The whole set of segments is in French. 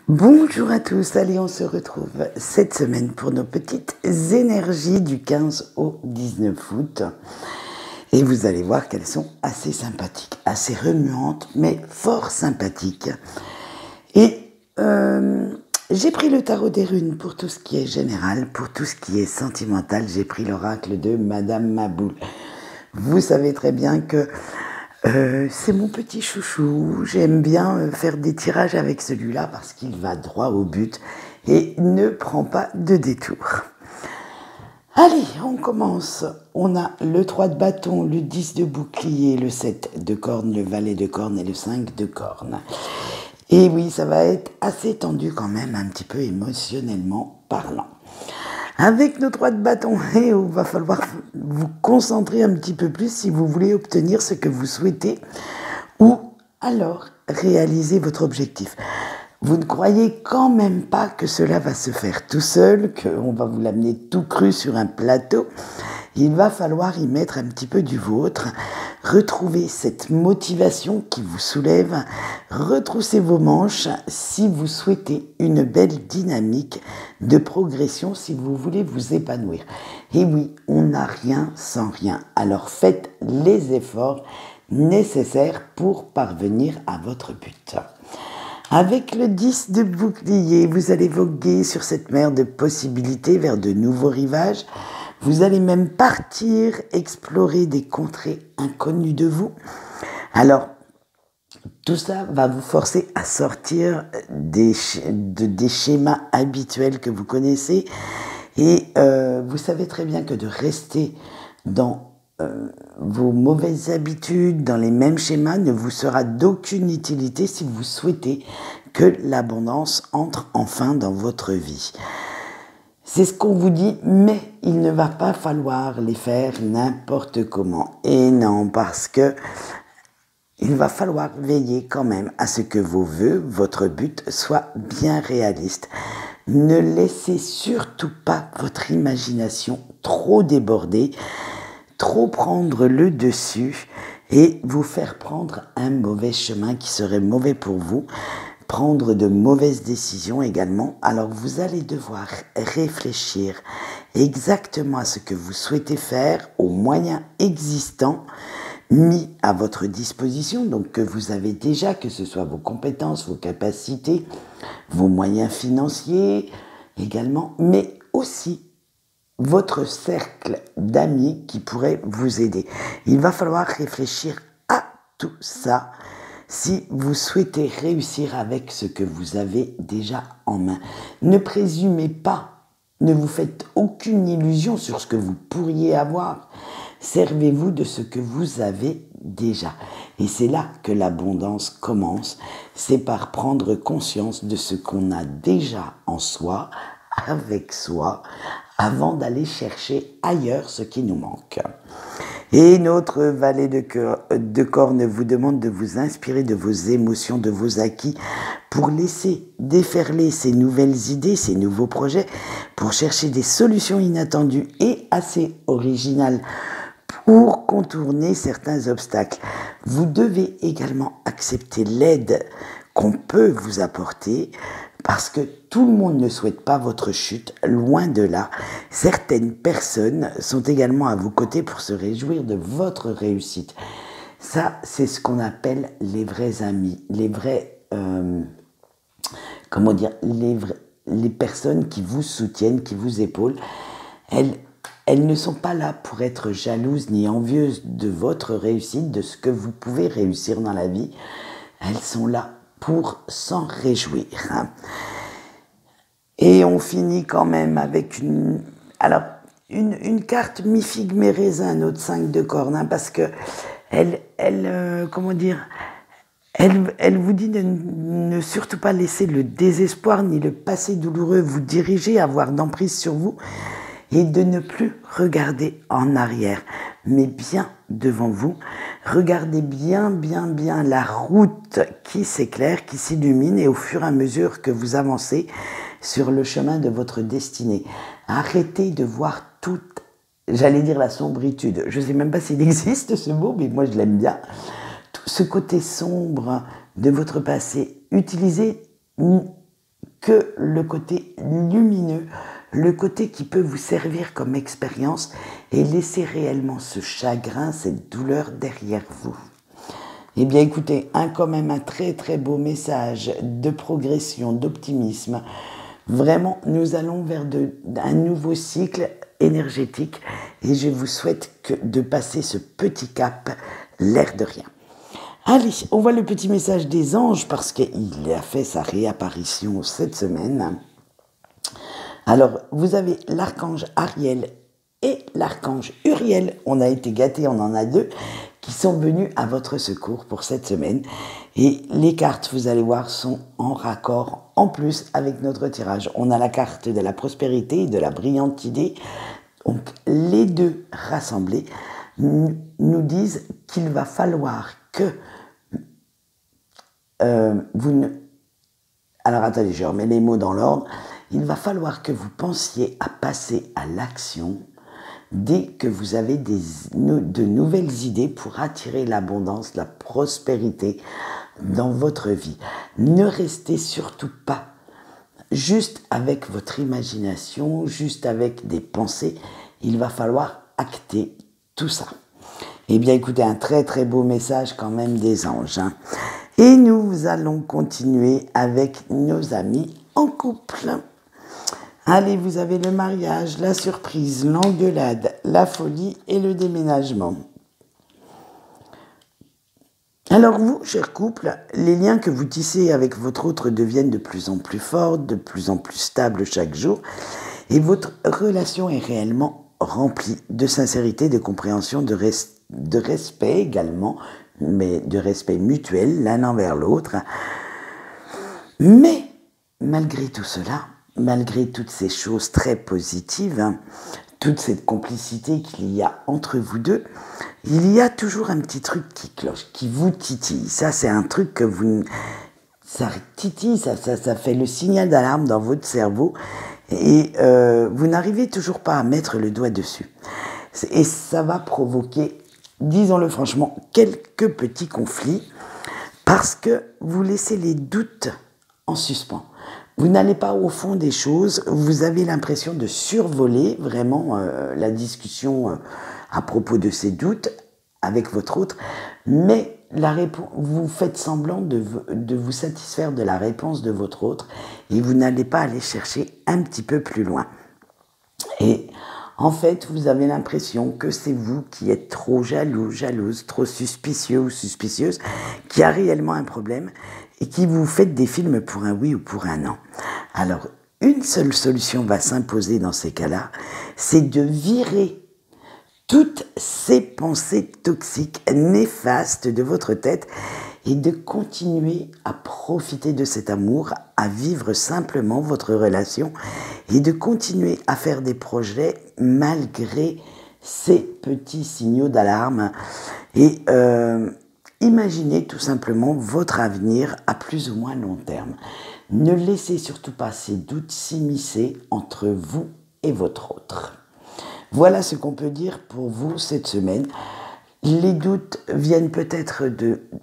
Bonjour à tous, allez on se retrouve cette semaine pour nos petites énergies du 15 au 19 août. Et vous allez voir qu'elles sont assez sympathiques, assez remuantes, mais fort sympathiques. Et j'ai pris le tarot des runes pour tout ce qui est général, pour tout ce qui est sentimental. J'ai pris l'oracle de Madame Maboul. Vous savez très bien que c'est mon petit chouchou. J'aime bien faire des tirages avec celui-là parce qu'il va droit au but et ne prend pas de détour. Allez, on commence. On a le 3 de bâton, le 10 de bouclier, le 7 de corne, le valet de corne et le 5 de corne. Et oui, ça va être assez tendu quand même, un petit peu émotionnellement parlant. Avec nos 3 de bâton, il va falloir vous concentrer un petit peu plus si vous voulez obtenir ce que vous souhaitez ou alors réaliser votre objectif. Vous ne croyez quand même pas que cela va se faire tout seul, qu'on va vous l'amener tout cru sur un plateau. Il va falloir y mettre un petit peu du vôtre, retrouver cette motivation qui vous soulève, retrousser vos manches si vous souhaitez une belle dynamique de progression, si vous voulez vous épanouir. Et oui, on n'a rien sans rien, alors faites les efforts nécessaires pour parvenir à votre but. Avec le 10 de bouclier, vous allez voguer sur cette mer de possibilités vers de nouveaux rivages. Vous allez même partir explorer des contrées inconnues de vous. Alors, tout ça va vous forcer à sortir des schémas habituels que vous connaissez. Et vous savez très bien que de rester dans vos mauvaises habitudes, dans les mêmes schémas, ne vous sera d'aucune utilité si vous souhaitez que l'abondance entre enfin dans votre vie. C'est ce qu'on vous dit, mais il ne va pas falloir les faire n'importe comment. Et non, parce que il va falloir veiller quand même à ce que vos vœux, votre but, soient bien réalistes. Ne laissez surtout pas votre imagination trop déborder, trop prendre le dessus et vous faire prendre un mauvais chemin qui serait mauvais pour vous, prendre de mauvaises décisions également. Alors vous allez devoir réfléchir exactement à ce que vous souhaitez faire, aux moyens existants mis à votre disposition, donc que vous avez déjà, que ce soit vos compétences, vos capacités, vos moyens financiers également, mais aussi votre cercle d'amis qui pourrait vous aider. Il va falloir réfléchir à tout ça si vous souhaitez réussir avec ce que vous avez déjà en main. Ne présumez pas, ne vous faites aucune illusion sur ce que vous pourriez avoir. Servez-vous de ce que vous avez déjà. Et c'est là que l'abondance commence. C'est par prendre conscience de ce qu'on a déjà en soi, avec soi, avant d'aller chercher ailleurs ce qui nous manque. Et notre valet de corne vous demande de vous inspirer de vos émotions, de vos acquis, pour laisser déferler ces nouvelles idées, ces nouveaux projets, pour chercher des solutions inattendues et assez originales pour contourner certains obstacles. Vous devez également accepter l'aide qu'on peut vous apporter, parce que tout le monde ne souhaite pas votre chute, loin de là. Certaines personnes sont également à vos côtés pour se réjouir de votre réussite. Ça, c'est ce qu'on appelle les vrais amis, les vrais, les personnes qui vous soutiennent, qui vous épaulent. Elles ne sont pas là pour être jalouses ni envieuses de votre réussite, de ce que vous pouvez réussir dans la vie. Elles sont là pour s'en réjouir. Et on finit quand même avec une carte mi-figue mi-raisin, notre 5 de corne, parce que elle vous dit de ne surtout pas laisser le désespoir ni le passé douloureux vous diriger, avoir d'emprise sur vous, et de ne plus regarder en arrière, mais bien devant vous. Regardez bien la route qui s'éclaire, qui s'illumine, et au fur et à mesure que vous avancez sur le chemin de votre destinée, arrêtez de voir toute, j'allais dire la sombritude, je ne sais même pas s'il existe ce mot, mais moi je l'aime bien, tout ce côté sombre de votre passé. Utilisez que le côté lumineux, le côté qui peut vous servir comme expérience et laisser réellement ce chagrin, cette douleur derrière vous. Eh bien écoutez, quand même un très très beau message de progression, d'optimisme. Vraiment, nous allons vers un nouveau cycle énergétique et je vous souhaite de passer ce petit cap, l'air de rien. Allez, on voit le petit message des anges parce qu'il a fait sa réapparition cette semaine. Alors, vous avez l'archange Ariel et l'archange Uriel. On a été gâtés, on en a deux, qui sont venus à votre secours pour cette semaine. Et les cartes, vous allez voir, sont en raccord en plus avec notre tirage. On a la carte de la prospérité et de la brillante idée. Donc, les deux rassemblés nous disent qu'il va falloir que vous ne... Alors, attendez, je remets les mots dans l'ordre. Il va falloir que vous pensiez à passer à l'action dès que vous avez de nouvelles idées pour attirer l'abondance, la prospérité dans votre vie. Ne restez surtout pas juste avec votre imagination, juste avec des pensées. Il va falloir acter tout ça. Eh bien, écoutez, un très très beau message quand même des anges. Et nous allons continuer avec nos amis en couple. Allez, vous avez le mariage, la surprise, l'engueulade, la folie et le déménagement. Alors vous, cher couple, les liens que vous tissez avec votre autre deviennent de plus en plus forts, de plus en plus stables chaque jour, et votre relation est réellement remplie de sincérité, de compréhension, de respect également, mais de respect mutuel l'un envers l'autre. Mais malgré tout cela, malgré toutes ces choses très positives, toute cette complicité qu'il y a entre vous deux, il y a toujours un petit truc qui cloche, qui vous titille. Ça, c'est un truc que ça titille, ça fait le signal d'alarme dans votre cerveau et vous n'arrivez toujours pas à mettre le doigt dessus. Et ça va provoquer, disons-le franchement, quelques petits conflits parce que vous laissez les doutes en suspens. Vous n'allez pas au fond des choses, vous avez l'impression de survoler vraiment la discussion à propos de ces doutes avec votre autre, mais vous faites semblant de vous satisfaire de la réponse de votre autre et vous n'allez pas aller chercher un petit peu plus loin. Et en fait, vous avez l'impression que c'est vous qui êtes trop jaloux, jalouse, trop suspicieux ou suspicieuse, qui a réellement un problème et qui vous faites des films pour un oui ou pour un non. Alors, une seule solution va s'imposer dans ces cas-là, c'est de virer toutes ces pensées toxiques, néfastes de votre tête et de continuer à profiter de cet amour, à vivre simplement votre relation et de continuer à faire des projets malgré ces petits signaux d'alarme et imaginez tout simplement votre avenir à plus ou moins long terme. Ne laissez surtout pas ces doutes s'immiscer entre vous et votre autre. Voilà ce qu'on peut dire pour vous cette semaine. Les doutes viennent peut-être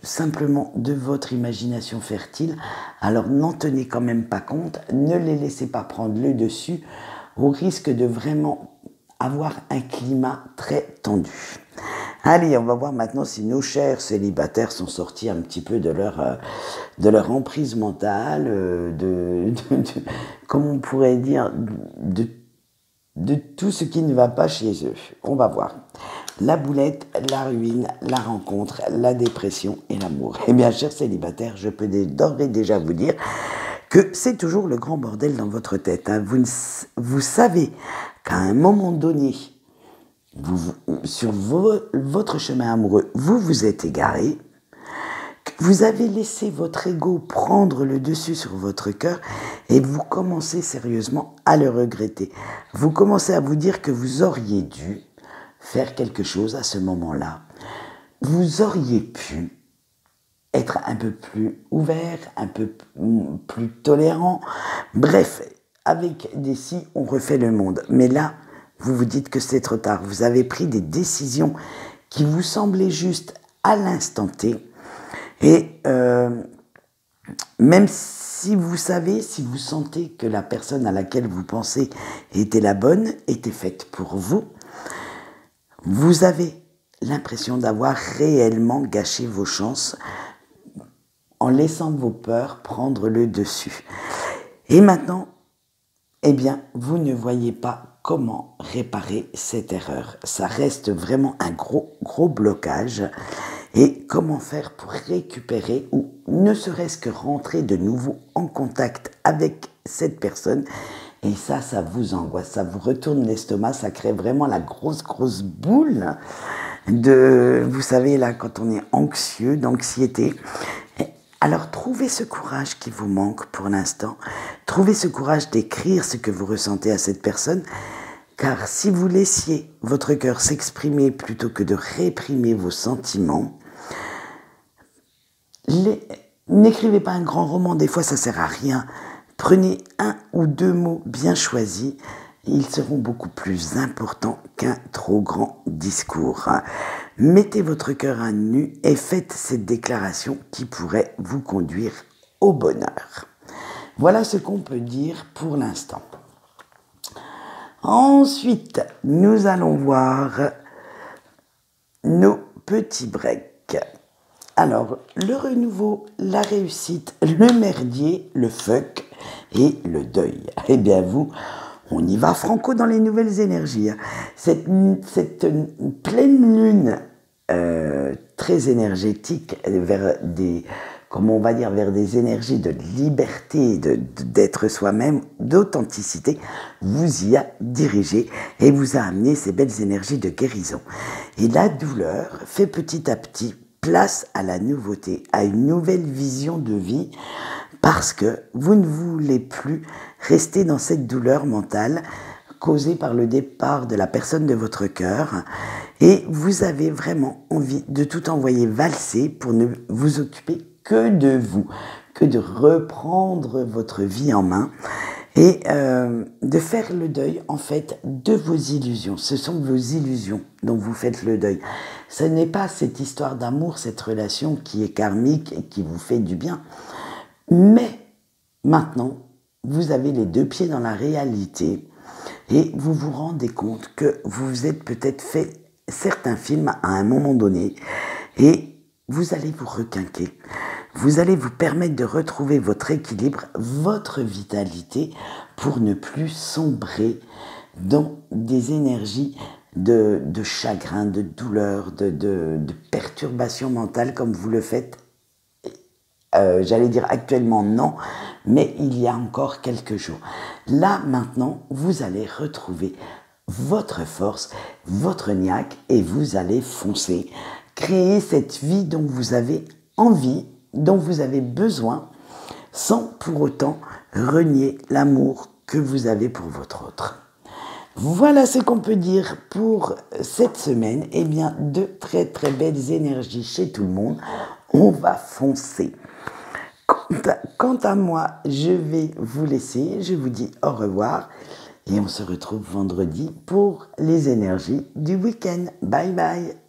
simplement de votre imagination fertile, alors n'en tenez quand même pas compte, ne les laissez pas prendre le dessus, au risque de vraiment avoir un climat très tendu. Allez, on va voir maintenant si nos chers célibataires sont sortis un petit peu de leur emprise mentale, comment on pourrait dire, de tout ce qui ne va pas chez eux. On va voir. La boulette, la ruine, la rencontre, la dépression et l'amour. Eh bien, chers célibataires, je peux d'ores et déjà vous dire que c'est toujours le grand bordel dans votre tête. Vous savez qu'à un moment donné, sur votre chemin amoureux, vous vous êtes égaré, que vous avez laissé votre ego prendre le dessus sur votre cœur et vous commencez sérieusement à le regretter. Vous commencez à vous dire que vous auriez dû faire quelque chose à ce moment-là. Vous auriez pu être un peu plus ouvert, un peu plus tolérant. Bref, avec des si, on refait le monde. Mais là, vous vous dites que c'est trop tard. Vous avez pris des décisions qui vous semblaient justes à l'instant T. Et même si vous savez, si vous sentez que la personne à laquelle vous pensez était la bonne, était faite pour vous, vous avez l'impression d'avoir réellement gâché vos chances en laissant vos peurs prendre le dessus. Et maintenant, eh bien, vous ne voyez pas comment réparer cette erreur. Ça reste vraiment un gros blocage. Et comment faire pour récupérer ou ne serait-ce que rentrer de nouveau en contact avec cette personne. Et ça vous angoisse, ça vous retourne l'estomac, ça crée vraiment la grosse boule de, vous savez là, quand on est anxieux, d'anxiété. Alors trouvez ce courage qui vous manque pour l'instant, trouvez ce courage d'écrire ce que vous ressentez à cette personne, car si vous laissiez votre cœur s'exprimer plutôt que de réprimer vos sentiments, n'écrivez pas un grand roman, des fois ça sert à rien. Prenez 1 ou 2 mots bien choisis, ils seront beaucoup plus importants qu'un trop grand discours. Mettez votre cœur à nu et faites cette déclaration qui pourrait vous conduire au bonheur. Voilà ce qu'on peut dire pour l'instant. Ensuite, nous allons voir nos petits breaks. Alors, le renouveau, la réussite, le merdier, le fuck et le deuil. Eh bien vous, on y va franco dans les nouvelles énergies. Cette pleine lune très énergétique vers des, comment on va dire, vers des énergies de liberté, d'être soi-même, d'authenticité, vous y a dirigé et vous a amené ces belles énergies de guérison. Et la douleur fait petit à petit place à la nouveauté, à une nouvelle vision de vie, parce que vous ne voulez plus rester dans cette douleur mentale causée par le départ de la personne de votre cœur, et vous avez vraiment envie de tout envoyer valser pour ne vous occuper que de vous, que de reprendre votre vie en main et de faire le deuil en fait de vos illusions. Ce sont vos illusions dont vous faites le deuil. Ce n'est pas cette histoire d'amour, cette relation qui est karmique et qui vous fait du bien. Mais maintenant, vous avez les 2 pieds dans la réalité et vous vous rendez compte que vous vous êtes peut-être fait certains films à un moment donné et vous allez vous requinquer. Vous allez vous permettre de retrouver votre équilibre, votre vitalité pour ne plus sombrer dans des énergies de chagrin, de douleur, de perturbation mentale comme vous le faites. J'allais dire actuellement non, mais il y a encore quelques jours. Là, maintenant, vous allez retrouver votre force, votre niaque et vous allez foncer. Créer cette vie dont vous avez envie, dont vous avez besoin, sans pour autant renier l'amour que vous avez pour votre autre. Voilà ce qu'on peut dire pour cette semaine. Eh bien, de très belles énergies chez tout le monde. On va foncer. Quant à moi, je vais vous laisser. Je vous dis au revoir et on se retrouve vendredi pour les énergies du week-end. Bye bye.